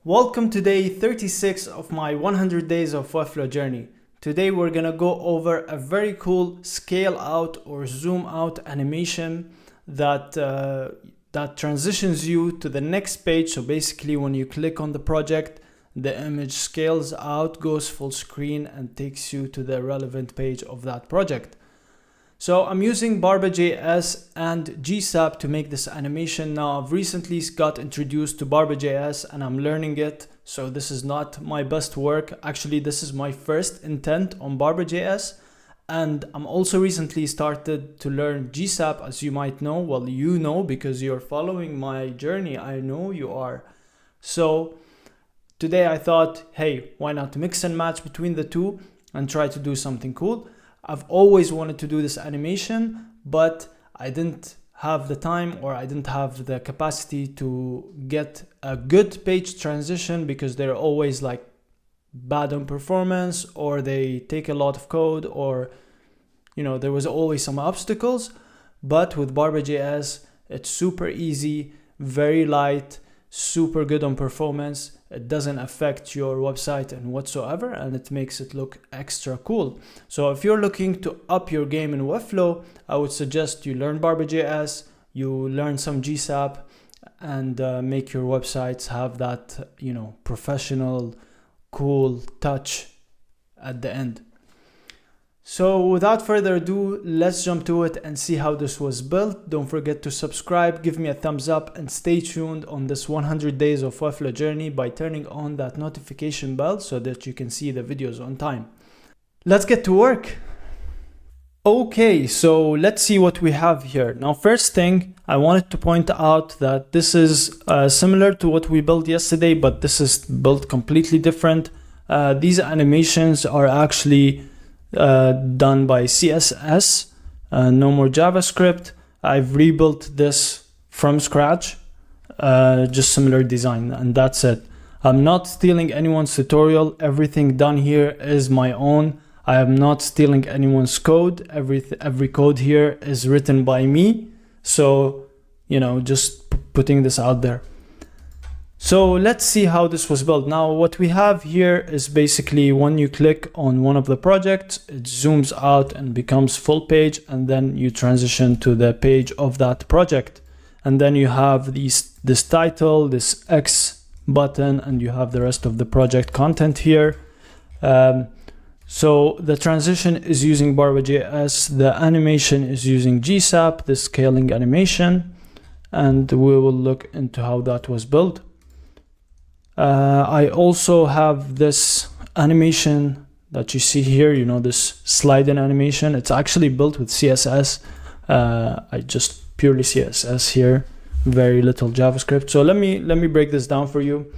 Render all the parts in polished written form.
Welcome to day 36 of my 100 days of Webflow journey. Today we're gonna go over a very cool scale out or zoom out animation that transitions you to the next page. So basically when you click on the project, the image scales out, goes full screen and takes you to the relevant page of that project. So I'm using Barba.js and GSAP to make this animation. Now I've recently got introduced to Barba.js and I'm learning it. So this is not my best work. Actually, this is my first intent on Barba.js. And I'm also recently started to learn GSAP, as you might know. Well, you know, because you're following my journey. I know you are. So today I thought, hey, why not mix and match between the two and try to do something cool. I've always wanted to do this animation, but I didn't have the time or I didn't have the capacity to get a good page transition because they're always like bad on performance or they take a lot of code or, you know, there was always some obstacles. But with Barba.js, it's super easy, very light, super good on performance. It doesn't affect your website and whatsoever, and it makes it look extra cool. So if you're looking to up your game in Webflow, I would suggest you learn Barba.js, you learn some GSAP, and make your websites have that, you know, professional, cool touch at the end. So without further ado, let's jump to it and see how this was built. Don't forget to subscribe, give me a thumbs up, and stay tuned on this 100 days of Webflow journey by turning on that notification bell so that you can see the videos on time. Let's get to work. Okay, so let's see what we have here. Now, first thing, I wanted to point out that this is similar to what we built yesterday, but this is built completely different. These animations are actually done by CSS, no more JavaScript. I've rebuilt this from scratch, just similar design, and that's it. I'm not stealing anyone's tutorial. Everything done here is my own. I am not stealing anyone's code. Every code here is written by me. So, you know, just putting this out there. So let's see how this was built. Now what we have here is basically when you click on one of the projects, it zooms out and becomes full page, and then you transition to the page of that project. And then you have this title, this X button, and you have the rest of the project content here. So the transition is using Barba.js, the animation is using GSAP, the scaling animation, and we will look into how that was built. I also have this animation that you see here, you know, this slide-in animation. It's actually built with CSS. I just purely CSS here, very little JavaScript. So let me break this down for you.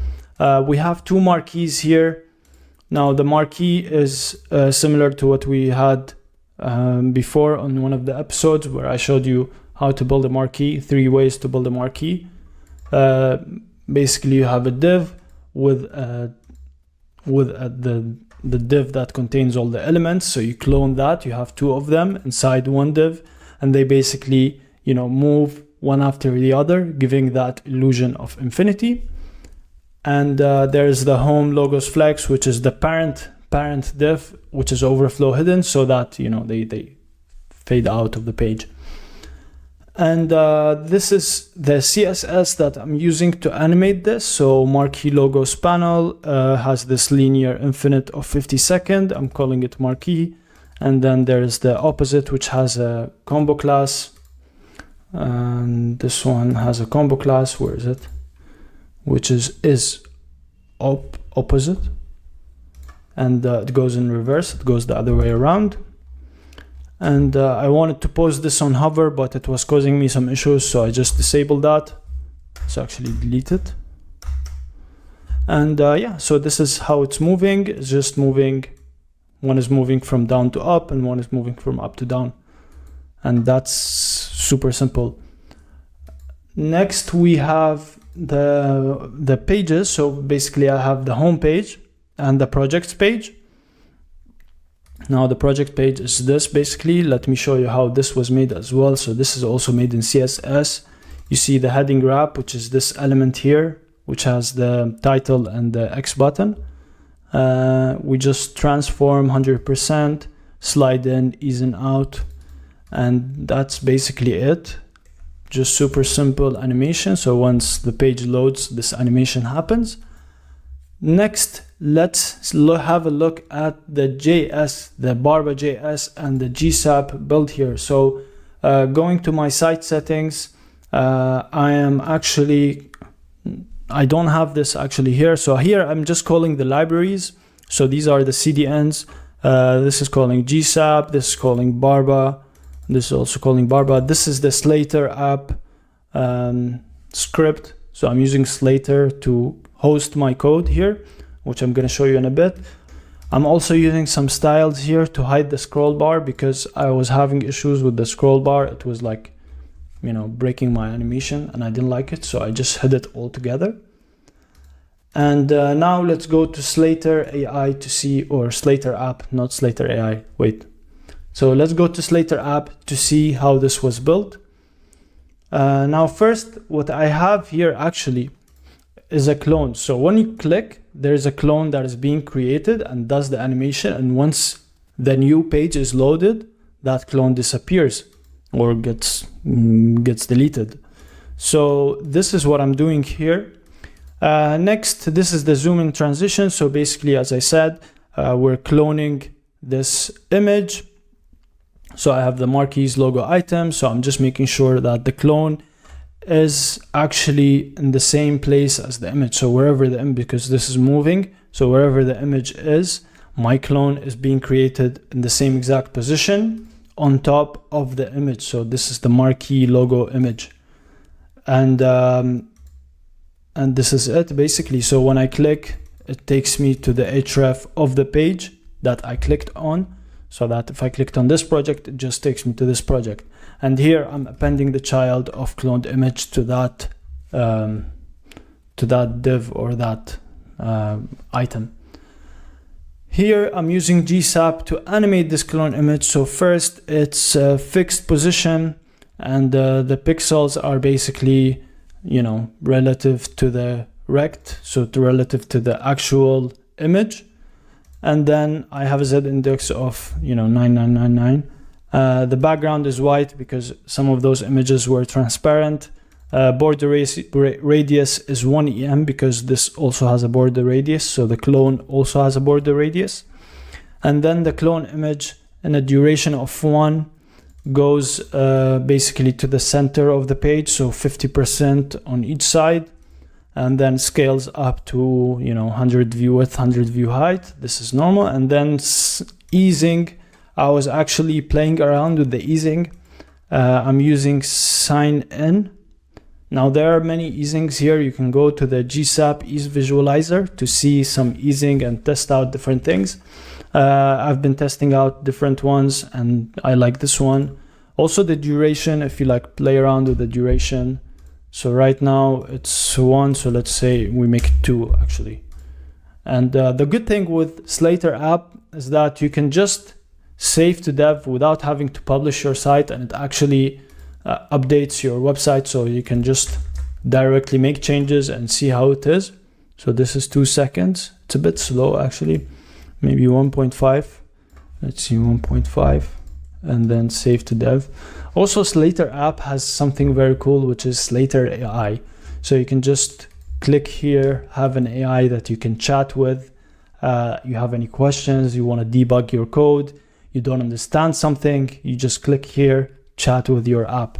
We have two marquees here. Now the marquee is similar to what we had before on one of the episodes where I showed you how to build a marquee, 3 ways to build a marquee. Basically you have a div with the div that contains all the elements. So you clone that, you have 2 of them inside one div, and they basically, you know, move one after the other, giving that illusion of infinity. And there's the home logos flex, which is the parent div, which is overflow hidden so that, you know, they fade out of the page. And this is the CSS that I'm using to animate this. So marquee logos panel has this linear infinite of 50 seconds. I'm calling it marquee. And then there's the opposite, which has a combo class. And this one has a combo class. Where is it? Which is opposite. And it goes in reverse. It goes the other way around. And I wanted to post this on hover, but it was causing me some issues, so I just disabled that. So actually delete it. And yeah, so this is how it's moving. It's just moving. One is moving from down to up and one is moving from up to down. And that's super simple. Next, we have the pages. So basically I have the home page and the projects page. Now the project page is this basically. Let me show you how this was made as well. So this is also made in CSS. You see the heading wrap, which is this element here, which has the title and the X button. We just transform 100%, slide in, ease in out, and that's basically it. Just super simple animation. So once the page loads, this animation happens. Next, let's have a look at the JS, the Barba.js and the GSAP build here. So going to my site settings, I don't have this actually here. So here I'm just calling the libraries. So these are the CDNs. This is calling GSAP. This is calling Barba. This is also calling Barba. This is the Slater app script. So I'm using Slater to host my code here, which I'm going to show you in a bit. I'm also using some styles here to hide the scroll bar because I was having issues with the scroll bar. It was like, breaking my animation and I didn't like it. So I just hid it all together. And now let's go to Slater AI to see, or Slater app, not Slater AI. Wait. So let's go to Slater app to see how this was built. Now first, what I have here actually is a clone. So when you click, there's a clone that is being created and does the animation. And once the new page is loaded, that clone disappears or gets deleted. So this is what I'm doing here. Next, this is the zoom in transition. So basically, as I said, we're cloning this image. So I have the marquees logo item. So I'm just making sure that the clone is actually in the same place as the image. So wherever the image, because this is moving, so wherever the image is, my clone is being created in the same exact position on top of the image. So this is the marquee logo image. And this is it basically. So when I click, it takes me to the href of the page that I clicked on. So that if I clicked on this project, it just takes me to this project. And here I'm appending the child of cloned image to that div or that item. Here I'm using GSAP to animate this clone image. So first it's a fixed position and the pixels are basically, relative to the rect, so relative to the actual image. And then I have a Z index of, 9999. The background is white because some of those images were transparent. Border radius is 1 EM because this also has a border radius. So the clone also has a border radius. And then the clone image in a duration of 1 goes basically to the center of the page. So 50% on each side. And then scales up to 100 view width, 100 view height. This is normal. And then easing, I was actually playing around with the easing. I'm using sign in. Now there are many easings here. You can go to the GSAP ease visualizer to see some easing and test out different things. I've been testing out different ones and I like this one. Also the duration, if you play around with the duration. So right now it's 1, so let's say we make it 2 actually. And the good thing with Slater app is that you can just save to dev without having to publish your site, and it actually updates your website, so you can just directly make changes and see how it is. So this is 2 seconds. It's a bit slow actually, maybe 1.5. Let's see, 1.5. And then save to dev. Also, Slater app has something very cool, which is Slater AI. So you can just click here, have an AI that you can chat with. You have any questions, you want to debug your code, you don't understand something, you just click here, chat with your app.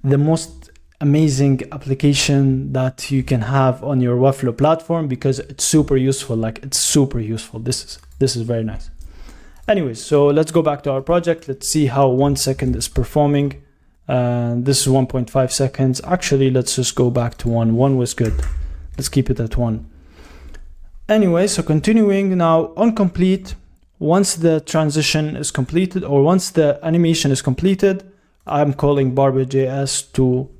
The most amazing application that you can have on your Webflow platform because it's super useful. It's super useful. This is very nice. Anyways, so let's go back to our project. Let's see how 1 second is performing. This is 1.5 seconds. Actually, let's just go back to 1. 1 was good. Let's keep it at 1. Anyway, so continuing now on complete. Once the transition is completed or once the animation is completed, I'm calling Barba.js to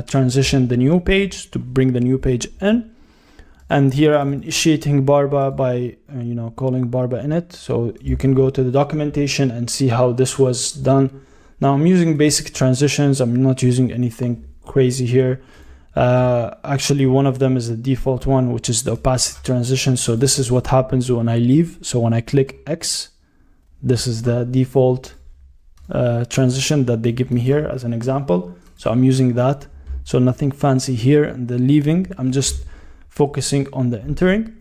transition the new page, to bring the new page in. And here I'm initiating Barba by, calling Barba init. So you can go to the documentation and see how this was done. Now I'm using basic transitions. I'm not using anything crazy here. Actually, one of them is the default one, which is the opacity transition. So this is what happens when I leave. So when I click X, this is the default transition that they give me here as an example. So I'm using that. So nothing fancy here. And the leaving, I'm just focusing on the entering.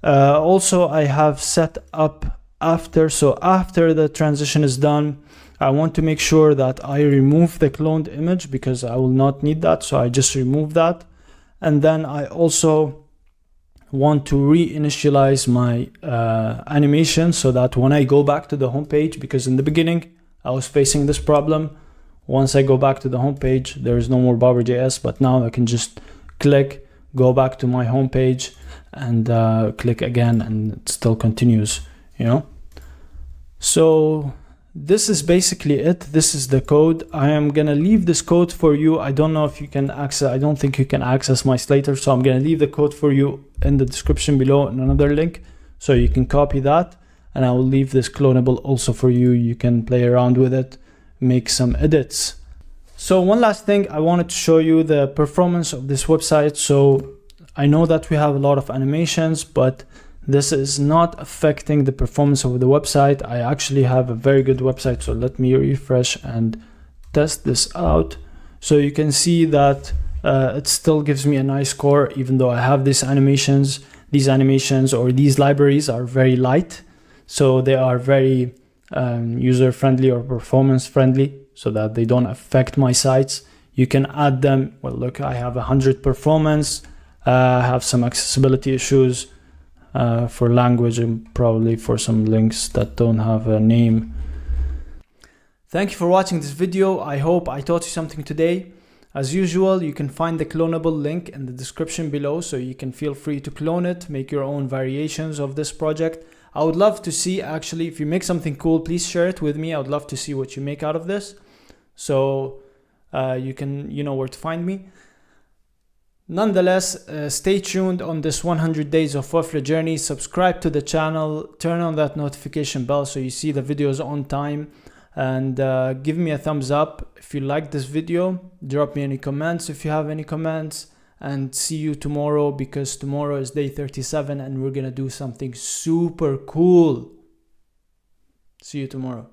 Also, I have set up after. So after the transition is done, I want to make sure that I remove the cloned image because I will not need that. So I just remove that. And then I also want to reinitialize my animation so that when I go back to the home page, because in the beginning I was facing this problem. Once I go back to the home page, there is no more Barba.js, but now I can just click, go back to my home page, and click again, and it still continues, you know. So this is basically it. This is the code. I am gonna leave this code for you. I don't know if you can access, I don't think you can access my Slater, so I'm gonna leave the code for you in the description below in another link, so you can copy that, and I will leave this Cloneable also for you. You can play around with it, make some edits. So one last thing, I wanted to show you the performance of this website. So I know that we have a lot of animations, but this is not affecting the performance of the website. I actually have a very good website. So let me refresh and test this out. So you can see that it still gives me a nice score, even though I have these animations. These animations or these libraries are very light. So they are very user-friendly or performance-friendly, so that they don't affect my sites. You can add them. Well, look, I have 100 performance. I have some accessibility issues for language and probably for some links that don't have a name. Thank you for watching this video. I hope I taught you something today. As usual, you can find the Cloneable link in the description below, so you can feel free to clone it, make your own variations of this project. I would love to see, actually, if you make something cool, please share it with me. I would love to see what you make out of this. So you know where to find me. Nonetheless, stay tuned on this 100 days of Webflow journey. Subscribe to the channel, turn on that notification bell so you see the videos on time, and give me a thumbs up if you like this video. Drop me any comments if you have any comments, and see you tomorrow, because tomorrow is day 37 and we're gonna do something super cool. See you tomorrow.